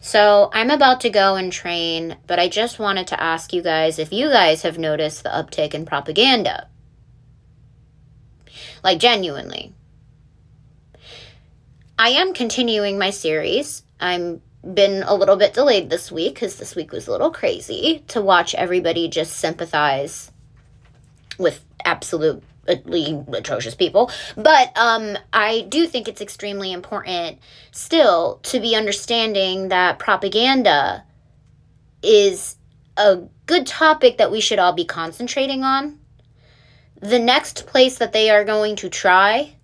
So I'm about to go and train, but I just wanted to ask you guys if you guys have noticed the uptick in propaganda. Like, genuinely. I am continuing my series. I'm been a little bit delayed this week because this week was a little crazy to watch everybody just sympathize with absolutely atrocious people. But I do think it's extremely important still to be understanding that propaganda is a good topic that we should all be concentrating on. The next place that they are going to try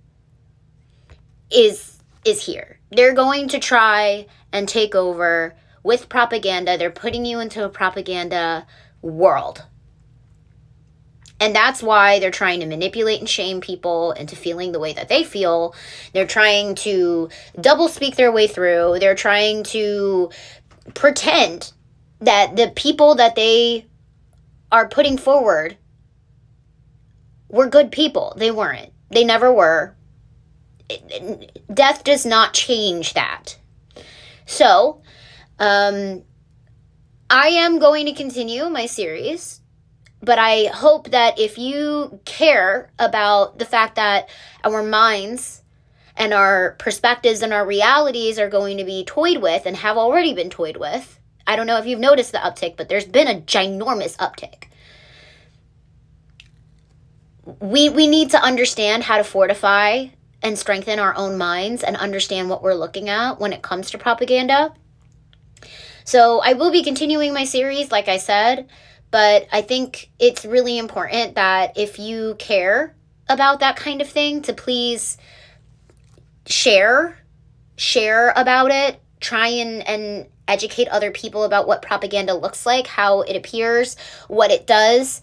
is here. They're going to try and take over with propaganda. They're putting you into a propaganda world. And that's why they're trying to manipulate and shame people into feeling the way that they feel. They're trying to double speak their way through. They're trying to pretend that the people that they are putting forward were good people. They weren't. They never were. Death does not change that. So, I am going to continue my series, but I hope that if you care about the fact that our minds and our perspectives and our realities are going to be toyed with and have already been toyed with, I don't know if you've noticed the uptick, but there's been a ginormous uptick. We need to understand how to fortify and strengthen our own minds and understand what we're looking at when it comes to propaganda. So I will be continuing my series, like I said, but I think it's really important that if you care about that kind of thing, to please share about it, try and educate other people about what propaganda looks like, how it appears, what it does,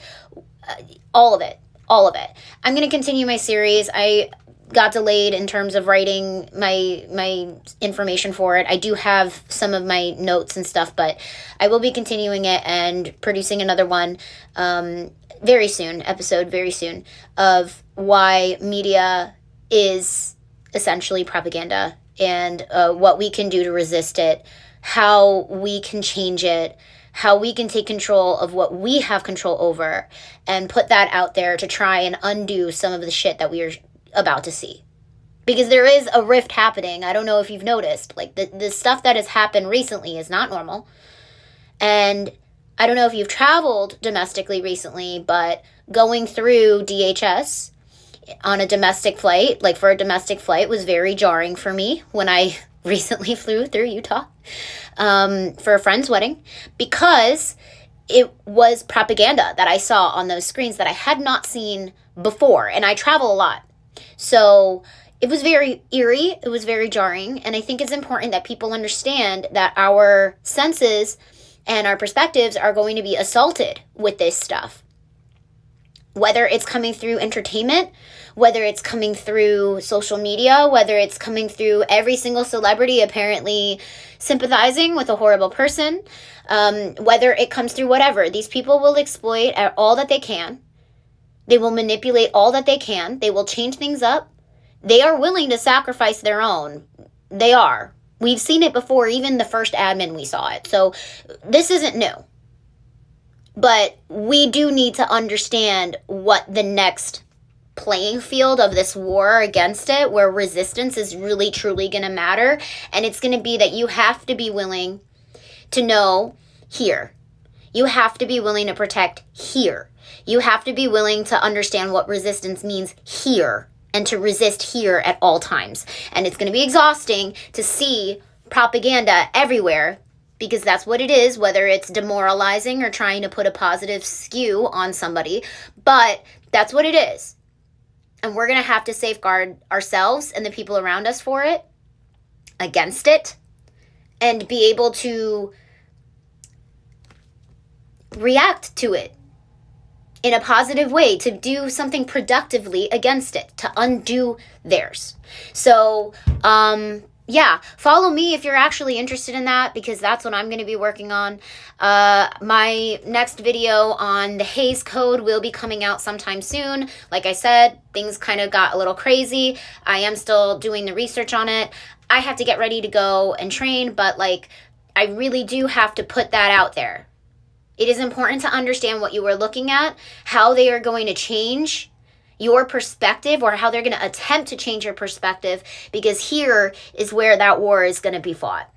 all of it. I'm going to continue my series. I got delayed in terms of writing my information for it. I do have some of my notes and stuff, but I will be continuing it and producing another one very soon, of why media is essentially propaganda and what we can do to resist it, how we can change it, how we can take control of what we have control over and put that out there to try and undo some of the shit that we are about to see. Because there is a rift happening. I don't know if you've noticed. Like, the stuff that has happened recently is not normal. And I don't know if you've traveled domestically recently, but going through DHS on a domestic flight, like for a domestic flight, was very jarring for me when I recently flew through Utah for a friend's wedding, because it was propaganda that I saw on those screens that I had not seen before. And I travel a lot. So it was very eerie. It was very jarring. And I think it's important that people understand that our senses and our perspectives are going to be assaulted with this stuff. Whether it's coming through entertainment, whether it's coming through social media, whether it's coming through every single celebrity apparently sympathizing with a horrible person, whether it comes through whatever. These people will exploit all that they can. They will manipulate all that they can. They will change things up. They are willing to sacrifice their own. They are. We've seen it before. Even the first admin, we saw it. So this isn't new. But we do need to understand what the next playing field of this war against it, where resistance is really truly going to matter. And it's going to be that you have to be willing to know here. You have to be willing to protect here. You have to be willing to understand what resistance means here and to resist here at all times. And it's going to be exhausting to see propaganda everywhere, because that's what it is, whether it's demoralizing or trying to put a positive skew on somebody. But that's what it is. And we're going to have to safeguard ourselves and the people around us for it, against it, and be able to react to it in a positive way, to do something productively against it, to undo theirs. So, yeah, follow me if you're actually interested in that, because that's what I'm going to be working on. My next video on the Hays Code will be coming out sometime soon. Like I said, things kind of got a little crazy. I am still doing the research on it. I have to get ready to go and train, but like, I really do have to put that out there. It is important to understand what you are looking at, how they are going to change your perspective, or how they're going to attempt to change your perspective, because here is where that war is going to be fought.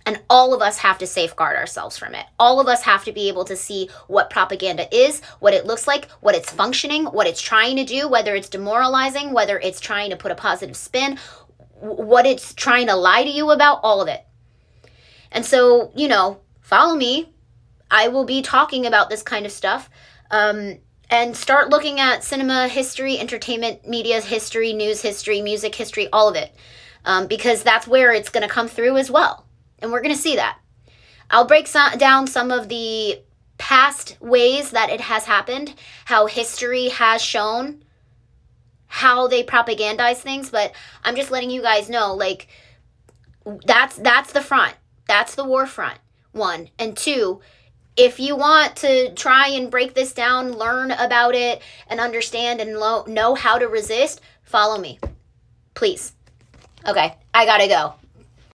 And all of us have to safeguard ourselves from it. All of us have to be able to see what propaganda is, what it looks like, what it's functioning, what it's trying to do, whether it's demoralizing, whether it's trying to put a positive spin, what it's trying to lie to you about, all of it. And so, follow me. I will be talking about this kind of stuff. And start looking at cinema history, entertainment, media history, news history, music history, all of it. Because that's where it's going to come through as well. And we're going to see that. I'll break down some of the past ways that it has happened, how history has shown how they propagandize things. But I'm just letting you guys know, like, that's the front. That's the war front, 1. And 2, if you want to try and break this down, learn about it, and understand and know how to resist, follow me. Please. Okay, I gotta go.